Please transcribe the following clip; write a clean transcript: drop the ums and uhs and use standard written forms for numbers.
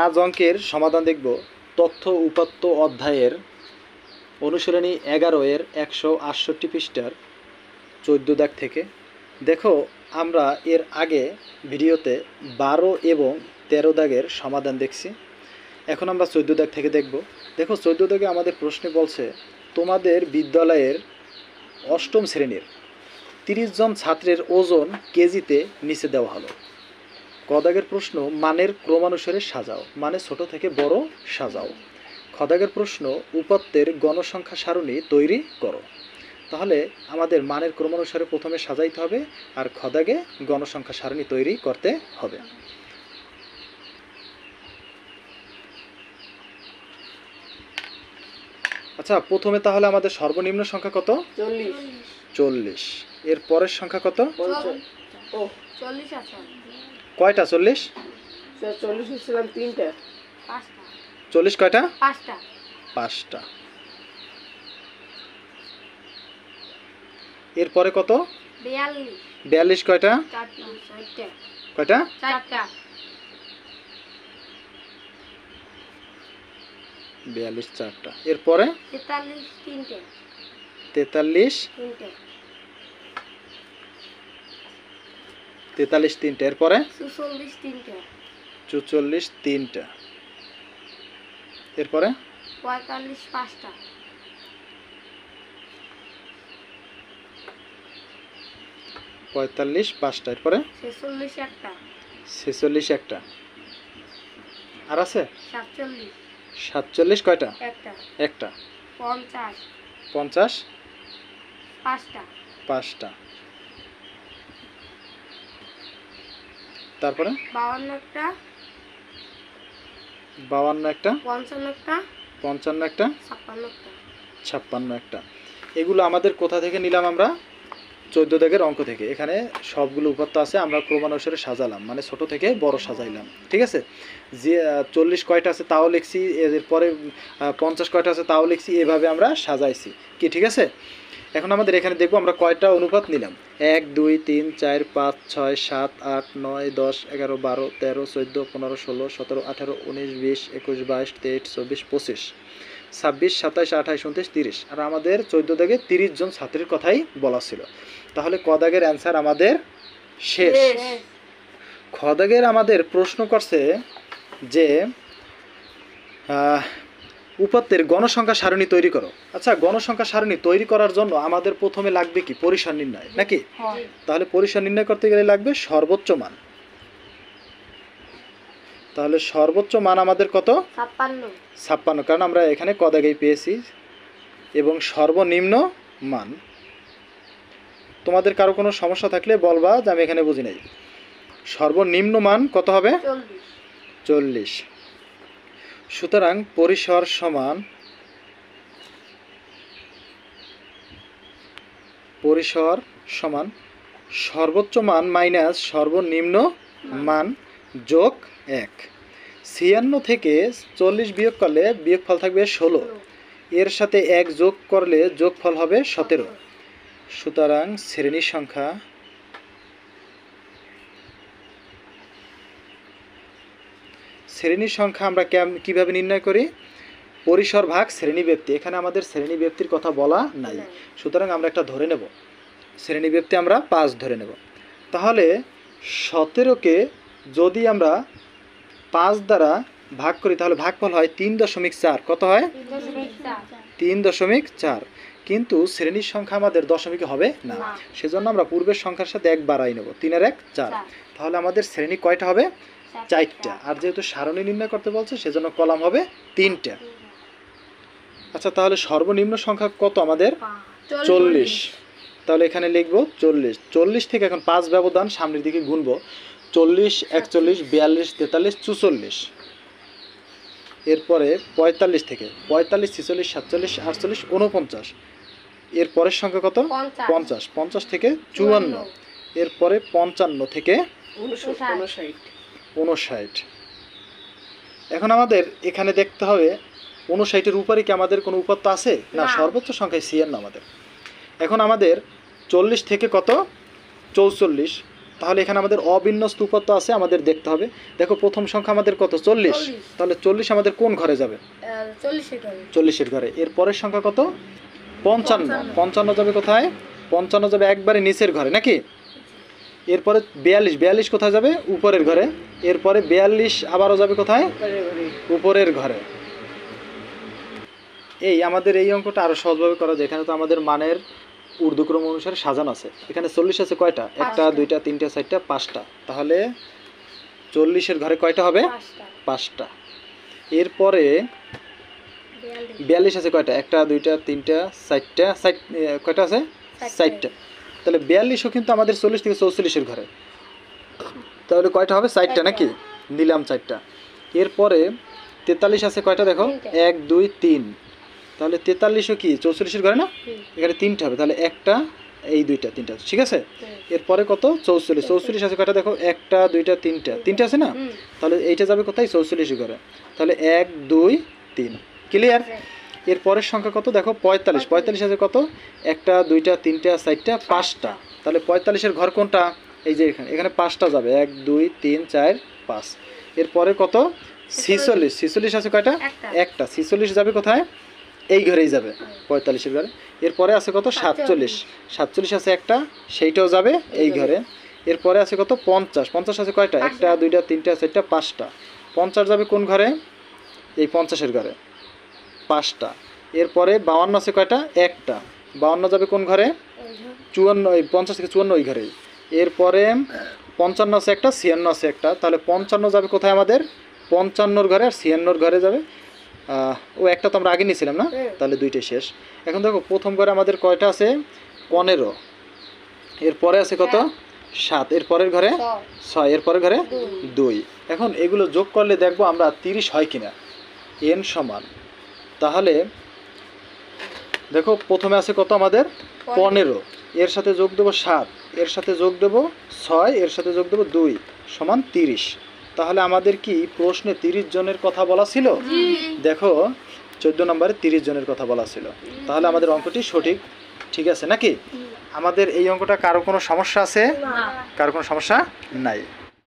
আজ অঙ্কের সমাধান দেখব তথ্য উপাত্ত অধ্যায়ের অনুশীলনী 11 এর 168 পৃষ্ঠার 14 দাগ থেকে। দেখো আমরা এর আগে ভিডিওতে 12 এবং 13 দাগের সমাধান দেখছি। এখন আমরা 14 দাগ থেকে দেখব। দেখো 14 দাগে আমাদের প্রশ্নে বলছে তোমাদের বিদ্যালয়ের অষ্টম শ্রেণীর 30 জন ছাত্রের ওজন কেজিতে নিচে দেওয়া হলো। ক দাগের প্রশ্ন মানের ক্রমানুসারে সাজাও, মানে ছোট থেকে বড় সাজাও। খ দাগের প্রশ্ন উপাত্তের গণসংখ্যা সারণী তৈরি করো। তাহলে আমাদের মানের ক্রমানুসারে প্রথমে সাজাইতে হবে আর খ দাগে গণসংখ্যা সারণী তৈরি করতে হবে। আচ্ছা, প্রথমে তাহলে আমাদের সর্বনিম্ন সংখ্যা কত? 40। এর পরের সংখ্যা কত? 40 আছে। কয়টা 40? 40 ছিলাম 3টা। 40 কয়টা? 5টা। 5টা। এরপরে কত? 42। 42 কয়টা? 4টা। কয়টা? 4টা। 42 4টা। এরপরে 43 3টে। 43 3টে। 43 3টা। এরপরে 44 3টে। 44 3টা। এরপরে 45 5টা। 45 5টা। এরপরে 46 একটা। 46 একটা। আর আছে 47 47 কয়টা? একটা। একটা। 50 50 5টা। 5টা। তারপরে 52 একটা। 52 একটা। 55 একটা। 55 একটা। 56 একটা। 56 একটা। এগুলো আমাদের কোথা থেকে নিলাম আমরা? 14 দাগের অঙ্ক থেকে। এখানে সবগুলো উপাত্ত আছে, আমরা ক্রমানুসারে সাজালাম, মানে ছোট থেকে বড় সাজাইলাম। ঠিক আছে? যে 40 কয়টা আছে তাও লিখছি, এরপরে 50 কয়টা আছে তাও লিখছি, এভাবে আমরা সাজাইছি। কি ঠিক আছে? এখন আমাদের এখানে দেখবো আমরা কয়টা অনুপাত নিলাম। 1 2 3 4 5 6 7 8 9 10 11 12 13 14 15 16 17 18 19 20 21 22 23 24 25 26 27 28 29 30। আর আমাদের 14 দাগে 30 জন ছাত্রের কথাই বলা ছিল। তাহলে ক দাগের অ্যান্সার আমাদের শেষ। খ দাগের আমাদের প্রশ্ন করছে যে উপাত্তের গণসংখ্যা সারণী তৈরি করো। আচ্ছা, গণসংখ্যা সারণী তৈরি করার জন্য আমাদের প্রথমে লাগবে কি? পরিসর নির্ণয়, নাকি? তাহলে পরিসর নির্ণয় করতে গেলে লাগবে সর্বোচ্চ মান। তাহলে সর্বোচ্চ মান আমাদের কত? 56। কারণ আমরা এখানে ক দাগেই পেয়েছি। এবং সর্বনিম্ন মান, তোমাদের কারো কোনো সমস্যা থাকলে বলবা যে আমি এখানে বুঝি নাই। সর্বনিম্ন মান কত হবে? 40। সুতরাং পরিসর সমান সর্বোচ্চ মান মাইনাস সর্বনিম্ন মান যোগ 1। 56 থেকে 40 বিয়োগ করলে বিয়োগফল থাকবে 16। এর সাথে 1 যোগ করলে যোগফল হবে 17। সুতরাং শ্রেণীর সংখ্যা আমরা কিভাবে নির্ণয় করি? পরিসর ভাগ শ্রেণীব্যাপ্তি। এখানে আমাদের শ্রেণীব্যাপ্তির কথা বলা নাই, সুতরাং আমরা একটা ধরে নেব। শ্রেণীব্যাপ্তি আমরা 5 ধরে নেব। তাহলে 17কে যদি আমরা 5 দ্বারা ভাগ করি তাহলে ভাগফল হয় 3.4। কত হয়? 3.4। কিন্তু শ্রেণীর সংখ্যা আমাদের দশমিকে হবে না, সেজন্য আমরা পূর্বের সংখ্যার সাথে 1 বাড়াই নেব। 3 আর 1 4। তাহলে আমাদের শ্রেণী কয়টা হবে? 4টা। আর যেহেতু সারণী নির্ণয় করতে বলছে সেজন্য কলাম হবে 3টা। আচ্ছা, তাহলে সর্বনিম্ন সংখ্যা কত আমাদের? 40। তাহলে এখানে লিখব 40। 40 থেকে এখন 5 ব্যবধান সামনের দিকে গুনবো। 40 41 42 43 44। এরপরে 45 থেকে 45 46 47 48 49। এর পরের সংখ্যা কত? 50। 50 থেকে 54। এরপরে 55 থেকে 59। এখন আমাদের এখানে দেখতে হবে 59-এর উপরে কি আমাদের কোনো উপাত্ত আছে? না, সর্বোচ্চ সংখ্যায় 56 আমাদের। এখন আমাদের 40 থেকে কত? 44। তাহলে এখানে আমাদের অবিন্যস্ত উপাত্ত আছে, আমাদের দেখতে হবে। দেখো প্রথম সংখ্যা আমাদের কত? 40। 40 তাহলে 40 আমাদের কোন ঘরে যাবে? 40 করে 40-এর ঘরে। এর পরের সংখ্যা কত? 55। 55 যাবে কোথায়? 55 যাবে একবারে নিচের ঘরে নাকি? এরপরে 42। 42 কোথায় যাবে? উপরের ঘরে। এরপরে 42 আবারও যাবে কোথায়? উপরের ঘরে। এই আমাদের এই অঙ্কটা আরো সহজভাবে করা যায়। এখানে তো আমাদের মানের ঊর্ধ্বক্রম অনুসারে সাজানো আছে। এখানে 40 আছে কয়টা? 1 পাঁচটা। 2 3 4 5টা। তাহলে 40-এর ঘরে কয়টা হবে? 5টা 5টা। এরপরে 42 আছে কয়টা? 1 2 3 4টা, কয়টা আছে? 60টা। তাহলে 42ও কিন্তু আমাদের 40 থেকে 44-এর ঘরে। তাহলে কয়টা হবে? 60টা নাকি? নিলাম 4টা। এরপরে 43 আছে কয়টা? দেখো 1 2 3। তাহলে 43ও কি 44-এর ঘরে না? এখানে 3টা হবে। তাহলে একটা, এই দুইটা, 3টা, ঠিক আছে। এরপরে কত? 44। 44 আছে কয়টা? দেখো 1 2 3টা, 3টা আছে না? তাহলে এইটা যাবে কোথায়? 44-এর ঘরে। তাহলে 1 2 3। ক্লিয়ার? এর পরের সংখ্যা কত? দেখো 45। 45 আছে কত? 1 2 3 4টা, 5টা। তাহলে 45-এর ঘর কোনটা? এই যে এখানে, এখানে 5টা যাবে। 1 2 3 4 5। এরপরে কত? 46। 46 আছে কয়টা? একটা। 46 যাবে কোথায়? এই ঘরেই যাবে, 45-এর ঘরে। এরপরে আছে কত? 47। 47 আছে একটা, সেইটাও যাবে এই ঘরে। এরপরে আছে কত? 50। 50 আছে কয়টা? 1 2 3 4 5টা। 50 যাবে কোন ঘরে? এই 50-এর ঘরে, 5টা। এরপরে 52 আছে কয়টা? একটা। 52 যাবে কোন ঘরে? 54। এই 50 থেকে 54 ওই ঘরেই। এরপরে 55 আছে একটা, 56 আছে একটা। তাহলে 55 যাবে কোথায় আমাদের? 55-এর ঘরে, আর 56-এর ঘরে যাবে। ও একটা তো আমরা আগে নিয়েছিলাম না? তাহলে দুইটাই শেষ। এখন দেখো প্রথম ঘরে আমাদের কয়টা আছে? 15। এরপরে আছে কত? 7। এরপরের ঘরে 6। এরপরের ঘরে 2। এখন এগুলো যোগ করলে দেখবো আমরা 30 হয় কিনা। n সমান, তাহলে দেখো প্রথমে আছে কত আমাদের? 15। এর সাথে যোগ দেবো 7, এর সাথে যোগ দেবো 6, এর সাথে যোগ দেবো 2 সমান 30। তাহলে আমাদের কি প্রশ্নে 30 জনের কথা বলা ছিল? দেখো 14 নম্বরে 30 জনের কথা বলা ছিল। তাহলে আমাদের অঙ্কটি সঠিক, ঠিক আছে নাকি? আমাদের এই অঙ্কটা কারো কোনো সমস্যা আছে? কারো কোনো সমস্যা নাই।